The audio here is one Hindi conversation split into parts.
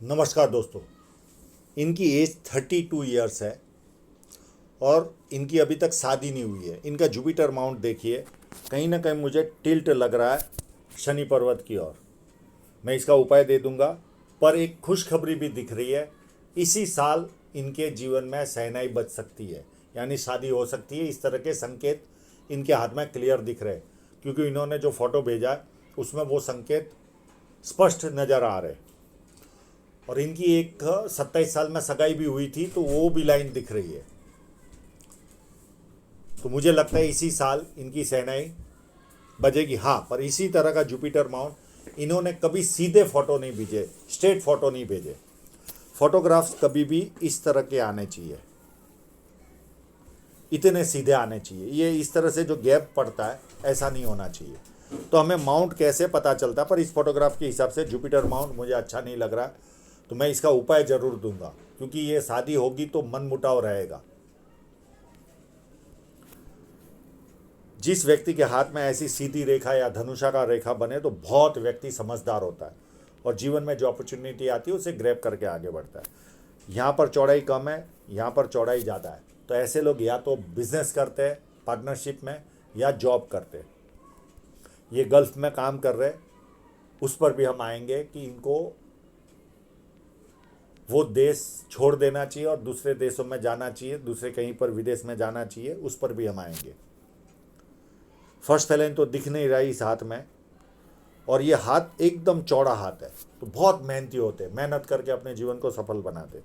नमस्कार दोस्तों। इनकी एज 32 ईयर्स है और इनकी अभी तक शादी नहीं हुई है। इनका जुपिटर माउंट देखिए, कहीं ना कहीं मुझे टिल्ट लग रहा है शनि पर्वत की ओर। मैं इसका उपाय दे दूंगा, पर एक खुशखबरी भी दिख रही है। इसी साल इनके जीवन में शहनाई बज सकती है, यानी शादी हो सकती है। इस तरह के संकेत इनके हाथ में क्लियर दिख रहे हैं, क्योंकि इन्होंने जो फोटो भेजा है उसमें वो संकेत स्पष्ट नज़र आ रहे हैं। और इनकी एक 27 साल में सगाई भी हुई थी, तो वो भी लाइन दिख रही है। तो मुझे लगता है इसी साल इनकी शहनाई बजेगी। हाँ, पर इसी तरह का जुपिटर माउंट इन्होंने कभी सीधे फोटो नहीं भेजे, स्ट्रेट फोटो नहीं भेजे। फोटोग्राफ्स कभी भी इस तरह के आने चाहिए, इतने सीधे आने चाहिए। ये इस तरह से जो गैप पड़ता है ऐसा नहीं होना चाहिए। तो हमें माउंट कैसे पता चलता है, पर इस फोटोग्राफ के हिसाब से जुपिटर माउंट मुझे अच्छा नहीं लग रहा। तो मैं इसका उपाय जरूर दूंगा, क्योंकि ये शादी होगी तो मन मुटाव रहेगा। जिस व्यक्ति के हाथ में ऐसी सीधी रेखा या धनुषाकार रेखा बने तो बहुत व्यक्ति समझदार होता है और जीवन में जो अपॉर्चुनिटी आती है उसे ग्रैब करके आगे बढ़ता है। यहाँ पर चौड़ाई कम है, यहाँ पर चौड़ाई ज़्यादा है। तो ऐसे लोग या तो बिजनेस करते हैं पार्टनरशिप में, या जॉब करते हैं। ये गल्फ में काम कर रहे, उस पर भी हम आएंगे कि इनको वो देश छोड़ देना चाहिए और दूसरे देशों में जाना चाहिए, दूसरे कहीं पर विदेश में जाना चाहिए, उस पर भी हम आएंगे। फर्स्ट फैलेंज तो दिख नहीं रहा इस हाथ में, और ये हाथ एकदम चौड़ा हाथ है, तो बहुत मेहनती होते हैं, मेहनत करके अपने जीवन को सफल बनाते।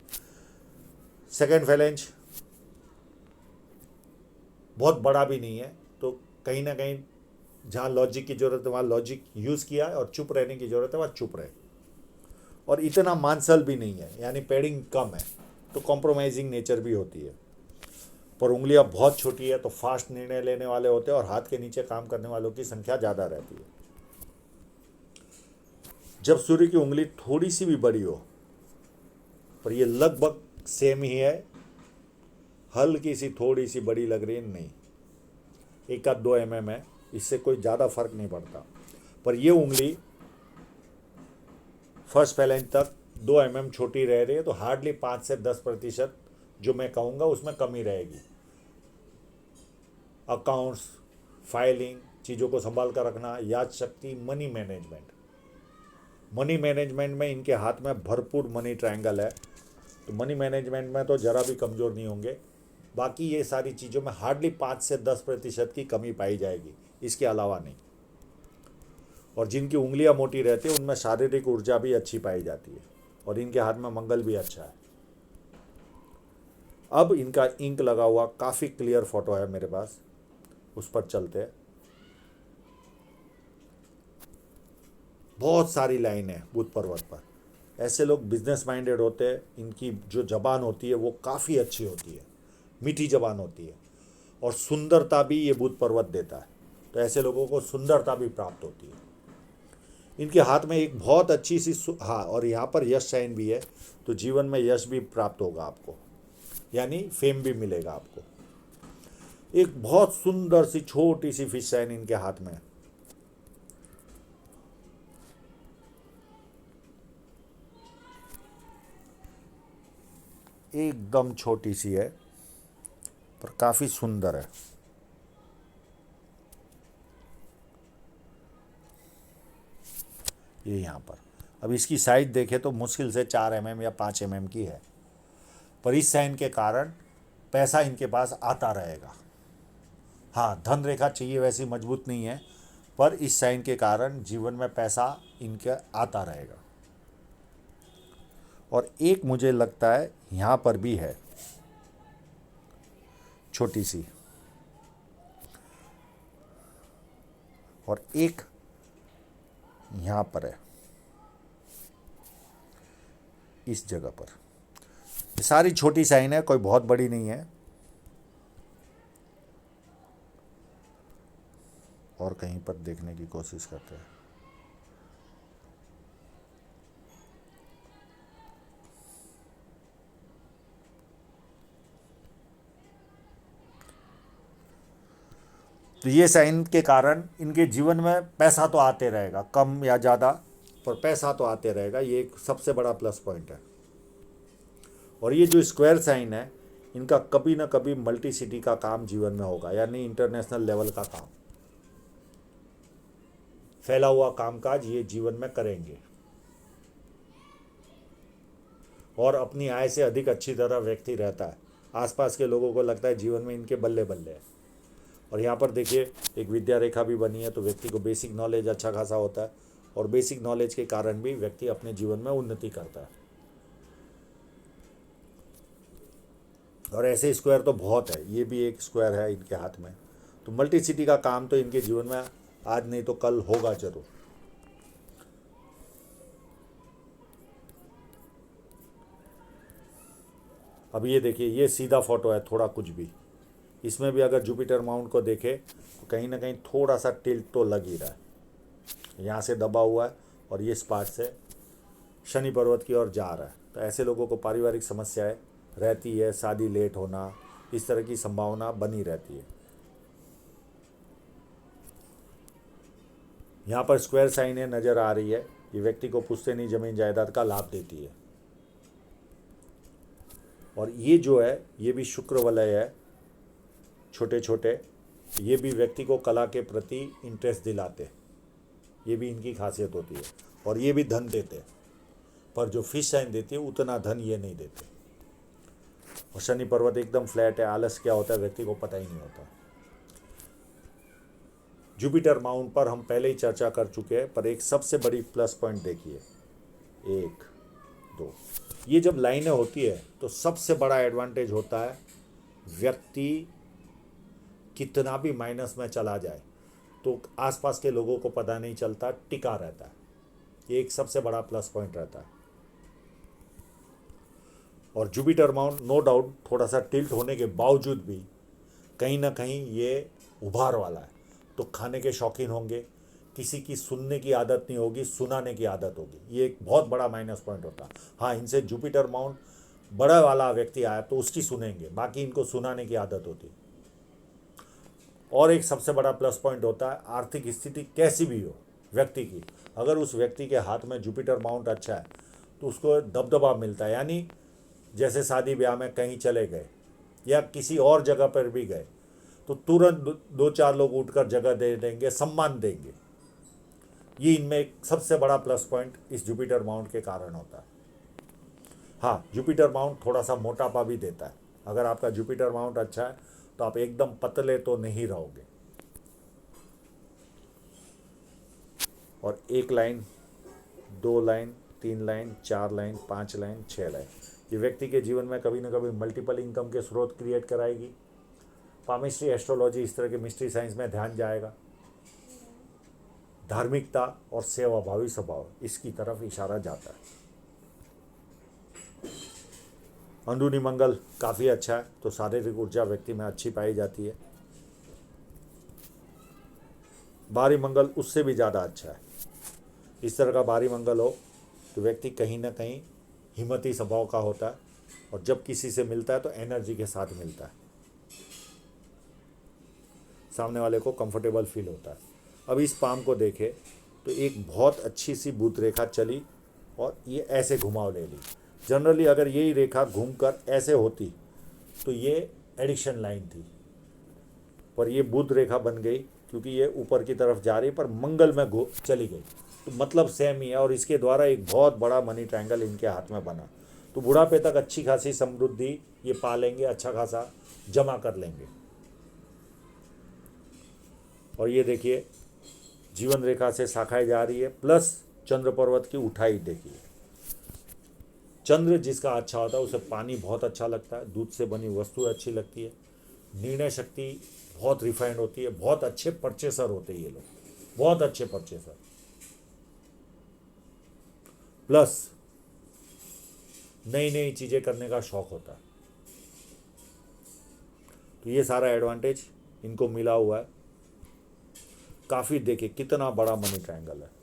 सेकेंड फैलेंज बहुत बड़ा भी नहीं है, तो कहीं ना कहीं जहाँ लॉजिक की ज़रूरत है वहाँ लॉजिक यूज़ किया है, और चुप रहने की ज़रूरत है वहाँ चुप रहे। और इतना मांसल भी नहीं है, यानी पैडिंग कम है, तो कॉम्प्रोमाइजिंग नेचर भी होती है। पर उंगलियां बहुत छोटी है, तो फास्ट निर्णय लेने वाले होते हैं और हाथ के नीचे काम करने वालों की संख्या ज़्यादा रहती है। जब सूर्य की उंगली थोड़ी सी भी बड़ी हो, पर ये लगभग सेम ही है, हल्की सी थोड़ी सी बड़ी लग रही है, नहीं, 1 आध 2 mm है, इससे कोई ज़्यादा फर्क नहीं पड़ता। पर ये उंगली फर्स्ट फैलेंज तक 2 mm छोटी रह रही है, तो हार्डली 5 से 10% जो मैं कहूँगा उसमें कमी रहेगी। अकाउंट्स, फाइलिंग, चीज़ों को संभाल कर रखना, याद शक्ति, मनी मैनेजमेंट में इनके हाथ में भरपूर मनी ट्रायंगल है, तो मनी मैनेजमेंट में तो ज़रा भी कमज़ोर नहीं होंगे। बाकी ये सारी चीज़ों में हार्डली 5 से 10% की कमी पाई जाएगी, इसके अलावा नहीं। और जिनकी उंगलियां मोटी रहती है उनमें शारीरिक ऊर्जा भी अच्छी पाई जाती है, और इनके हाथ में मंगल भी अच्छा है। अब इनका इंक लगा हुआ काफ़ी क्लियर फोटो है मेरे पास, उस पर चलते हैं। बहुत सारी लाइन है बुध पर्वत पर। ऐसे लोग बिजनेस माइंडेड होते हैं, इनकी जो जबान होती है वो काफ़ी अच्छी होती है, मीठी जबान होती है, और सुंदरता भी ये बुध पर्वत देता है। तो ऐसे लोगों को सुंदरता भी प्राप्त होती है। इनके हाथ में एक बहुत अच्छी सी हाँ, और यहाँ पर यश साइन भी है, तो जीवन में यश भी प्राप्त होगा आपको, यानी फेम भी मिलेगा आपको। एक बहुत सुंदर सी छोटी सी फिश साइन इनके हाथ में है। एकदम छोटी सी है, पर काफ़ी सुंदर है। ये यहाँ पर अब इसकी साइज देखें तो मुश्किल से 4 mm या 5 mm की है, पर इस साइन के कारण पैसा इनके पास आता रहेगा। हाँ, धन रेखा चाहिए वैसी मजबूत नहीं है, पर इस साइन के कारण जीवन में पैसा इनके आता रहेगा। और एक मुझे लगता है यहाँ पर भी है छोटी सी, और एक यहाँ पर है इस जगह पर। ये सारी छोटी साइन है, कोई बहुत बड़ी नहीं है। और कहीं पर देखने की कोशिश करते हैं। तो ये साइन के कारण इनके जीवन में पैसा तो आते रहेगा, कम या ज़्यादा, पर पैसा तो आते रहेगा, ये एक सबसे बड़ा प्लस पॉइंट है। और ये जो स्क्वायर साइन है, इनका कभी ना कभी मल्टी सिटी का काम जीवन में होगा, यानी इंटरनेशनल लेवल का काम, फैला हुआ कामकाज ये जीवन में करेंगे और अपनी आय से अधिक अच्छी तरह व्यक्ति रहता है। आसपास के लोगों को लगता है जीवन में इनके बल्ले बल्ले है। और यहाँ पर देखिए एक विद्या रेखा भी बनी है, तो व्यक्ति को बेसिक नॉलेज अच्छा खासा होता है और बेसिक नॉलेज के कारण भी व्यक्ति अपने जीवन में उन्नति करता है। और ऐसे स्क्वायर तो बहुत है, ये भी एक स्क्वायर है इनके हाथ में। तो मल्टी सिटी का काम तो इनके जीवन में आज नहीं तो कल होगा जरूर। अब ये देखिए, ये सीधा फोटो है, थोड़ा कुछ भी इसमें भी अगर जुपिटर माउंट को देखे तो कहीं ना कहीं थोड़ा सा टिल्ट तो लग ही रहा है। यहाँ से दबा हुआ है और ये स्पाट से शनि पर्वत की ओर जा रहा है। तो ऐसे लोगों को पारिवारिक समस्याएं रहती है, शादी लेट होना, इस तरह की संभावना बनी रहती है। यहाँ पर स्क्वायर साइन है, नज़र आ रही है, ये व्यक्ति को पुश्तैनी जमीन जायदाद का लाभ देती है। और ये जो है ये भी शुक्र वलय है, छोटे छोटे, ये भी व्यक्ति को कला के प्रति इंटरेस्ट दिलाते, ये भी इनकी खासियत होती है। और ये भी धन देते, पर जो फिश साइन देती है उतना धन ये नहीं देते। और शनि पर्वत एकदम फ्लैट है, आलस क्या होता है व्यक्ति को पता ही नहीं होता। जुपिटर माउंट पर हम पहले ही चर्चा कर चुके हैं, पर एक सबसे बड़ी प्लस पॉइंट देखिए, 1 2, ये जब लाइनें होती है तो सबसे बड़ा एडवांटेज होता है, व्यक्ति कितना भी माइनस में चला जाए तो आसपास के लोगों को पता नहीं चलता, टिका रहता है। ये एक सबसे बड़ा प्लस पॉइंट रहता है। और जुपिटर माउंट नो डाउट थोड़ा सा टिल्ट होने के बावजूद भी कहीं ना कहीं ये उभार वाला है। तो खाने के शौकीन होंगे, किसी की सुनने की आदत नहीं होगी, सुनाने की आदत होगी, ये एक बहुत बड़ा माइनस पॉइंट होता है। हाँ, इनसे जुपिटर माउंट बड़ा वाला व्यक्ति आया तो उसकी सुनेंगे, बाकी इनको सुनाने की आदत होती। और एक सबसे बड़ा प्लस पॉइंट होता है, आर्थिक स्थिति कैसी भी हो व्यक्ति की, अगर उस व्यक्ति के हाथ में जुपिटर माउंट अच्छा है तो उसको दबदबा मिलता है। यानी जैसे शादी ब्याह में कहीं चले गए या किसी और जगह पर भी गए तो तुरंत 2-4 लोग उठकर जगह दे देंगे, सम्मान देंगे। ये इनमें एक सबसे बड़ा प्लस पॉइंट इस जुपिटर माउंट के कारण होता है। हाँ, जुपिटर माउंट थोड़ा सा मोटापा भी देता है। अगर आपका जुपिटर माउंट अच्छा है तो आप एकदम पतले तो नहीं रहोगे। और 1 line, 2 line, 3 line, 4 line, 5 line, 6 line, ये व्यक्ति के जीवन में कभी ना कभी मल्टीपल इनकम के स्रोत क्रिएट कराएगी। पामिस्ट्री, एस्ट्रोलॉजी, इस तरह के मिस्ट्री साइंस में ध्यान जाएगा। धार्मिकता और सेवाभावी स्वभाव, इसकी तरफ इशारा जाता है। अंदरूनी मंगल काफ़ी अच्छा है, तो शारीरिक ऊर्जा व्यक्ति में अच्छी पाई जाती है। बाहरी मंगल उससे भी ज़्यादा अच्छा है। इस तरह का बाहरी मंगल हो तो व्यक्ति कहीं ना कहीं हिम्मती स्वभाव का होता है और जब किसी से मिलता है तो एनर्जी के साथ मिलता है, सामने वाले को कंफर्टेबल फील होता है। अब इस पाम को देखे तो एक बहुत अच्छी सी बुध रेखा चली और ये ऐसे घुमाव ले ली। जनरली अगर यही रेखा घूमकर ऐसे होती तो ये एडिक्शन लाइन थी, पर ये बुध रेखा बन गई क्योंकि ये ऊपर की तरफ जा रही पर मंगल में चली गई, तो मतलब सेम ही है। और इसके द्वारा एक बहुत बड़ा मनी ट्रायंगल इनके हाथ में बना, तो बुढ़ापे तक अच्छी खासी समृद्धि ये पा लेंगे, अच्छा खासा जमा कर लेंगे। और ये देखिए जीवन रेखा से शाखाएं जा रही है, प्लस चंद्र पर्वत की उठाई देखिए। चंद्र जिसका अच्छा होता है उसे पानी बहुत अच्छा लगता है, दूध से बनी वस्तु अच्छी लगती है, निर्णय शक्ति बहुत रिफाइंड होती है, बहुत अच्छे परचेसर होते हैं ये लोग, बहुत अच्छे परचेसर, प्लस नई नई चीज़ें करने का शौक होता है। तो ये सारा एडवांटेज इनको मिला हुआ है। काफ़ी देखिए कितना बड़ा मनी ट्रायंगल है।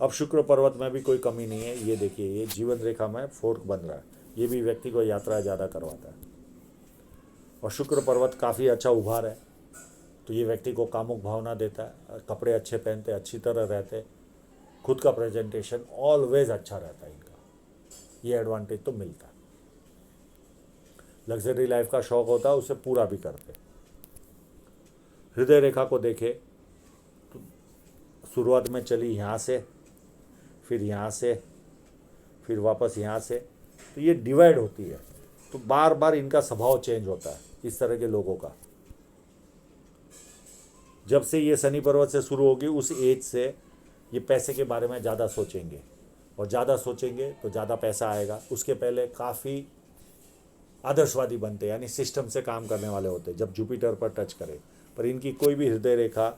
अब शुक्र पर्वत में भी कोई कमी नहीं है। ये देखिए ये जीवन रेखा में फोर्क बन रहा है, ये भी व्यक्ति को यात्रा ज़्यादा करवाता है। और शुक्र पर्वत काफ़ी अच्छा उभार है, तो ये व्यक्ति को कामुक भावना देता है, कपड़े अच्छे पहनते, अच्छी तरह रहते, खुद का प्रेजेंटेशन ऑलवेज अच्छा रहता है इनका, ये एडवांटेज तो मिलता है। लग्जरी लाइफ का शौक होता है, उसे पूरा भी करते। हृदय रेखा को देखे तो शुरुआत में चली यहाँ से, फिर यहाँ से, फिर वापस यहाँ से, तो ये डिवाइड होती है, तो बार बार इनका स्वभाव चेंज होता है इस तरह के लोगों का। जब से ये शनि पर्वत से शुरू होगी उस एज से ये पैसे के बारे में ज़्यादा सोचेंगे, और ज़्यादा सोचेंगे तो ज़्यादा पैसा आएगा। उसके पहले काफ़ी आदर्शवादी बनते, यानी सिस्टम से काम करने वाले होते जब जुपिटर पर टच करे, पर इनकी कोई भी हृदय रेखा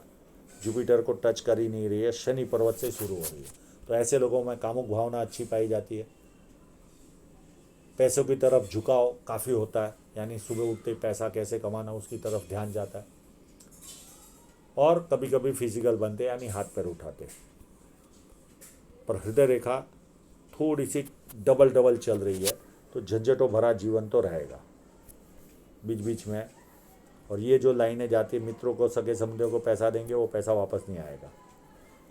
जुपिटर को टच कर ही नहीं रही है, शनि पर्वत से शुरू हो रही है। तो ऐसे लोगों में कामुक भावना अच्छी पाई जाती है, पैसों की तरफ झुकाव काफ़ी होता है, यानी सुबह उठते ही पैसा कैसे कमाना उसकी तरफ ध्यान जाता है, और कभी कभी फिजिकल बनते, यानी हाथ पैर उठाते। पर हृदय रेखा थोड़ी सी डबल डबल चल रही है, तो झंझटों भरा जीवन तो रहेगा बीच बीच में। और ये जो लाइनें जाती है, मित्रों को सगे समझों को पैसा देंगे, वो पैसा वापस नहीं आएगा।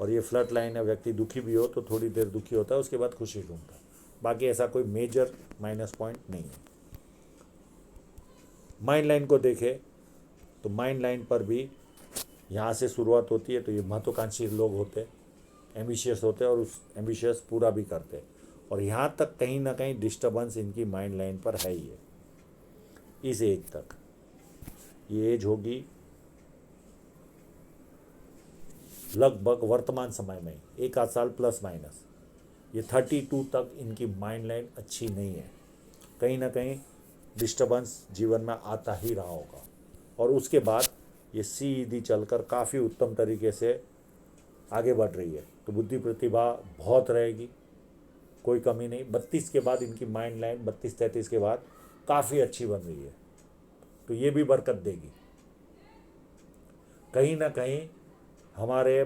और ये फ्लड लाइन है, व्यक्ति दुखी भी हो तो थोड़ी देर दुखी होता है, उसके बाद खुशी ढूंढता है। बाकी ऐसा कोई मेजर माइनस पॉइंट नहीं है। माइंड लाइन को देखे तो माइंड लाइन पर भी यहाँ से शुरुआत होती है, तो ये महत्वाकांक्षी लोग होते, एम्बिशियस होते, और उस एम्बिशियस पूरा भी करते। और यहाँ तक कहीं ना कहीं डिस्टर्बेंस इनकी माइंड लाइन पर है ही है इस एज तक। ये एज होगी लगभग वर्तमान समय में 1 आध साल प्लस माइनस, ये 32 तक इनकी माइंड लाइन अच्छी नहीं है, कहीं ना कहीं डिस्टर्बेंस जीवन में आता ही रहा होगा। और उसके बाद ये सीधी चलकर काफ़ी उत्तम तरीके से आगे बढ़ रही है, तो बुद्धि प्रतिभा बहुत रहेगी, कोई कमी नहीं। 32 के बाद इनकी माइंड लाइन 32-33 के बाद काफ़ी अच्छी बन रही है, तो ये भी बरकत देगी। कहीं ना कहीं हमारे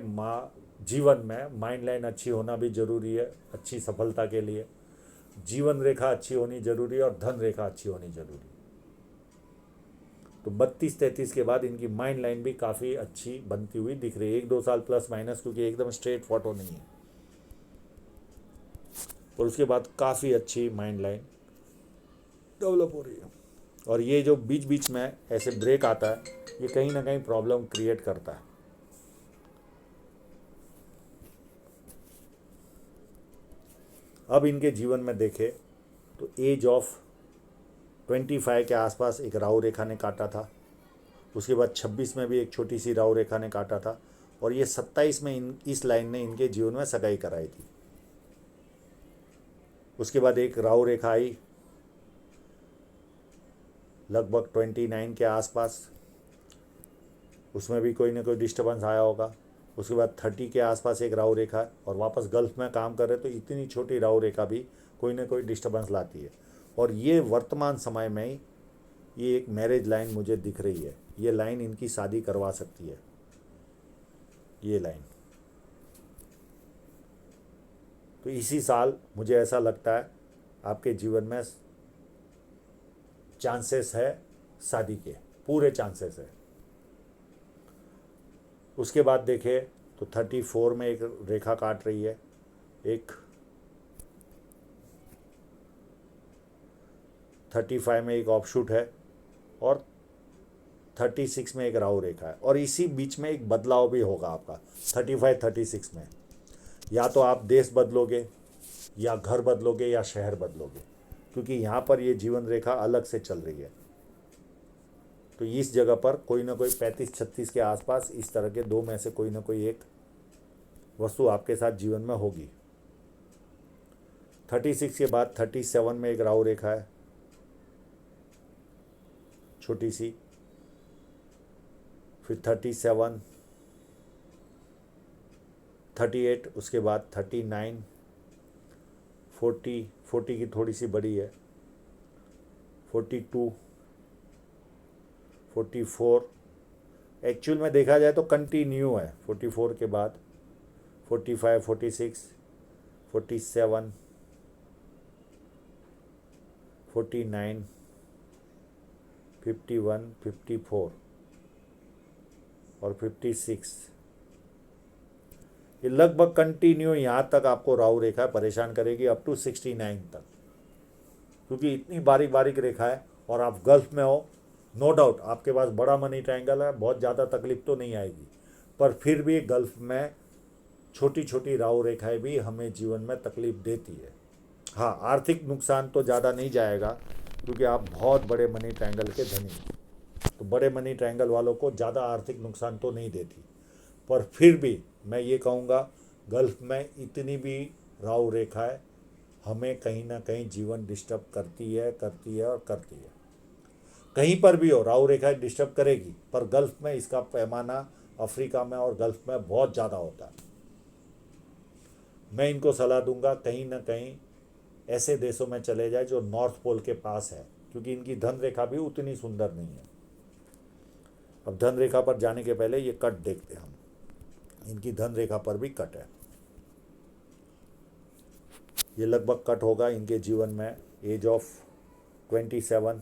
जीवन में माइंड लाइन अच्छी होना भी ज़रूरी है, अच्छी सफलता के लिए। जीवन रेखा अच्छी होनी ज़रूरी है, और धन रेखा अच्छी होनी ज़रूरी है। तो 32-33 के बाद इनकी माइंड लाइन भी काफ़ी अच्छी बनती हुई दिख रही है, 1-2 साल प्लस माइनस, क्योंकि एकदम स्ट्रेट फोटो नहीं है। और उसके बाद काफ़ी अच्छी माइंड लाइन डेवलप हो रही है। और ये जो बीच बीच में ऐसे ब्रेक आता है, ये कहीं ना कहीं प्रॉब्लम क्रिएट करता है। अब इनके जीवन में देखे तो एज ऑफ 25 के आसपास एक राहु रेखा ने काटा था, उसके बाद 26 में भी एक छोटी सी राहु रेखा ने काटा था, और ये 27 में इस लाइन ने इनके जीवन में सगाई कराई थी। उसके बाद एक राहु रेखा आई लगभग 29 के आसपास, उसमें भी कोई ना कोई डिस्टर्बेंस आया होगा। उसके बाद 30 के आसपास एक राहु रेखा है, और वापस गल्फ में काम कर रहे, तो इतनी छोटी राहु रेखा भी कोई ना कोई डिस्टर्बेंस लाती है। और ये वर्तमान समय में ही ये एक मैरिज लाइन मुझे दिख रही है, ये लाइन इनकी शादी करवा सकती है, ये लाइन। तो इसी साल मुझे ऐसा लगता है आपके जीवन में चांसेस है शादी के, पूरे चांसेस है। उसके बाद देखे तो 34 में एक रेखा काट रही है, एक 35 में एक ऑफशूट है, और 36 में एक राहु रेखा है। और इसी बीच में एक बदलाव भी होगा आपका 35-36 में, या तो आप देश बदलोगे, या घर बदलोगे, या शहर बदलोगे, क्योंकि यहाँ पर ये जीवन रेखा अलग से चल रही है। तो इस जगह पर कोई ना कोई 35-36 के आसपास इस तरह के दो में से कोई ना कोई एक वस्तु आपके साथ जीवन में होगी। 36 के बाद 37 में एक राहु रेखा है, छोटी सी, फिर 37, 38, उसके बाद 39, 40 की थोड़ी सी बड़ी है, 42, 44, एक्चुअल में देखा जाए तो कंटिन्यू है। 44 के बाद 45, 46, 47, 49, 51, 54 और 56। ये लगभग कंटिन्यू यहाँ तक आपको राहु रेखा परेशान करेगी अप टू 69 तक, क्योंकि इतनी बारीक बारीक रेखा है और आप गल्फ में हो। नो डाउट आपके पास बड़ा मनी ट्रायंगल है, बहुत ज़्यादा तकलीफ तो नहीं आएगी, पर फिर भी गल्फ में छोटी छोटी राहु रेखाएं भी हमें जीवन में तकलीफ देती है। हाँ, आर्थिक नुकसान तो ज़्यादा नहीं जाएगा, क्योंकि आप बहुत बड़े मनी ट्रायंगल के धनी हैं, तो बड़े मनी ट्रायंगल वालों को ज़्यादा आर्थिक नुकसान तो नहीं देती। पर फिर भी मैं ये कहूँगा, गल्फ में इतनी भी राहु रेखाएं हमें कहीं ना कहीं जीवन डिस्टर्ब करती है और करती है। कहीं पर भी हो राहु रेखाएं डिस्टर्ब करेगी, पर गल्फ में इसका पैमाना अफ्रीका में और गल्फ में बहुत ज़्यादा होता है। मैं इनको सलाह दूंगा कहीं ना कहीं ऐसे देशों में चले जाए जो नॉर्थ पोल के पास है, क्योंकि इनकी धन रेखा भी उतनी सुंदर नहीं है। अब धन रेखा पर जाने के पहले ये कट देखते हैं हम। इनकी धन रेखा पर भी कट है, ये लगभग कट होगा इनके जीवन में एज ऑफ 27।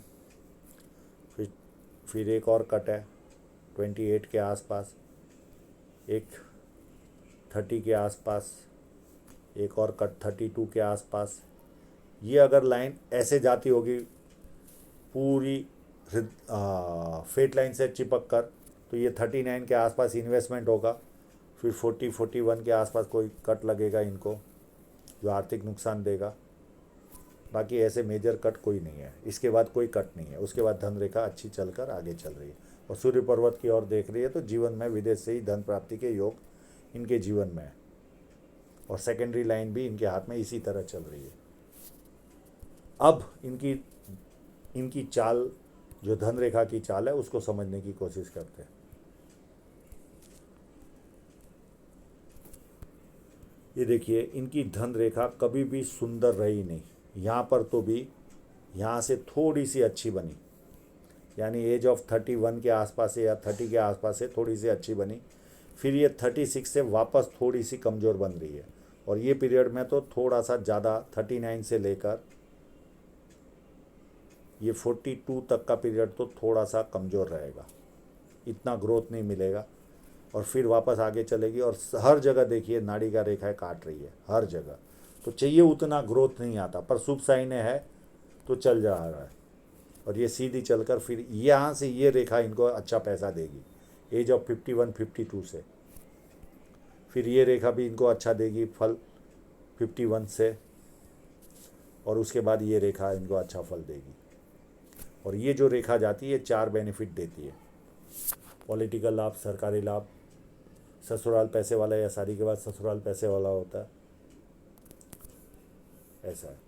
फिर एक और कट है 28 के आसपास, एक 30 के आसपास, एक और कट 32 के आसपास। ये अगर लाइन ऐसे जाती होगी पूरी फेट लाइन से चिपक कर, तो ये 39 के आसपास इन्वेस्टमेंट होगा। फिर 41 के आसपास कोई कट लगेगा इनको, जो आर्थिक नुकसान देगा। बाकी ऐसे मेजर कट कोई नहीं है, इसके बाद कोई कट नहीं है। उसके बाद धन रेखा अच्छी चलकर आगे चल रही है और सूर्य पर्वत की ओर देख रही है, तो जीवन में विदेश से ही धन प्राप्ति के योग इनके जीवन में है। और सेकेंडरी लाइन भी इनके हाथ में इसी तरह चल रही है। अब इनकी चाल, जो धन रेखा की चाल है, उसको समझने की कोशिश करते हैं। ये देखिए, इनकी धन रेखा कभी भी सुंदर रही नहीं। यहाँ पर तो भी यहाँ से थोड़ी सी अच्छी बनी, यानी एज ऑफ 31 के आसपास से या 30 के आसपास से थोड़ी सी अच्छी बनी। फिर ये 36 से वापस थोड़ी सी कमज़ोर बन रही है, और ये पीरियड में तो थोड़ा सा ज़्यादा 39 से लेकर ये 42 तक का पीरियड तो थोड़ा सा कमज़ोर रहेगा, इतना ग्रोथ नहीं मिलेगा। और फिर वापस आगे चलेगी, और हर जगह देखिए नाड़ी का रेखाएं काट रही है हर जगह। तो चाहिए उतना ग्रोथ नहीं आता, पर शुभ साइन है तो चल जा रहा है। और ये सीधी चलकर फिर यहाँ से ये रेखा इनको अच्छा पैसा देगी एज ऑफ 51, 52 से। फिर ये रेखा भी इनको अच्छा देगी फल 51 से, और उसके बाद ये रेखा इनको अच्छा फल देगी। और ये जो रेखा जाती है 4 बेनिफिट देती है: पॉलिटिकल लाभ, सरकारी लाभ, ससुराल पैसे वाला, या शादी के बाद ससुराल पैसे वाला होता है, ऐसा है।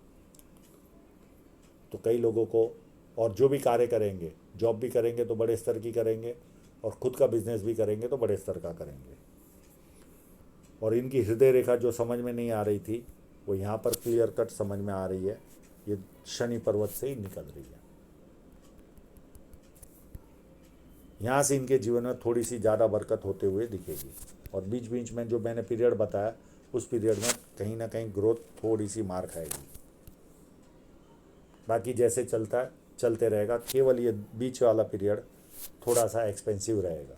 तो कई लोगों को, और जो भी कार्य करेंगे, जॉब भी करेंगे तो बड़े स्तर की करेंगे, और खुद का बिजनेस भी करेंगे तो बड़े स्तर का करेंगे। और इनकी हृदय रेखा जो समझ में नहीं आ रही थी, वो यहाँ पर क्लियर कट समझ में आ रही है। ये शनि पर्वत से ही निकल रही है। यहाँ से इनके जीवन में थोड़ी सी ज़्यादा बरकत होते हुए दिखेगी। और बीच बीच में जो मैंने पीरियड बताया, उस पीरियड में कहीं ना कहीं ग्रोथ थोड़ी सी मार खाएगी। बाकी जैसे चलता है चलते रहेगा, केवल ये बीच वाला पीरियड थोड़ा सा एक्सपेंसिव रहेगा।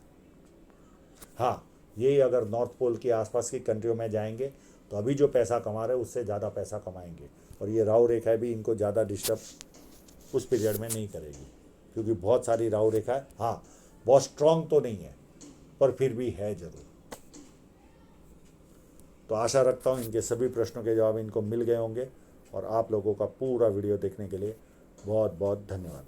हाँ, यही अगर नॉर्थ पोल के आसपास की कंट्रियों में जाएंगे तो अभी जो पैसा कमा रहे हैं उससे ज़्यादा पैसा कमाएंगे। और ये राहु रेखाएं भी इनको ज़्यादा डिस्टर्ब उस पीरियड में नहीं करेगी, क्योंकि बहुत सारी राहु रेखाएं, हाँ, बहुत स्ट्रांग तो नहीं है, पर फिर भी है ज़रूर। तो आशा रखता हूँ इनके सभी प्रश्नों के जवाब इनको मिल गए होंगे। और आप लोगों का पूरा वीडियो देखने के लिए बहुत बहुत धन्यवाद।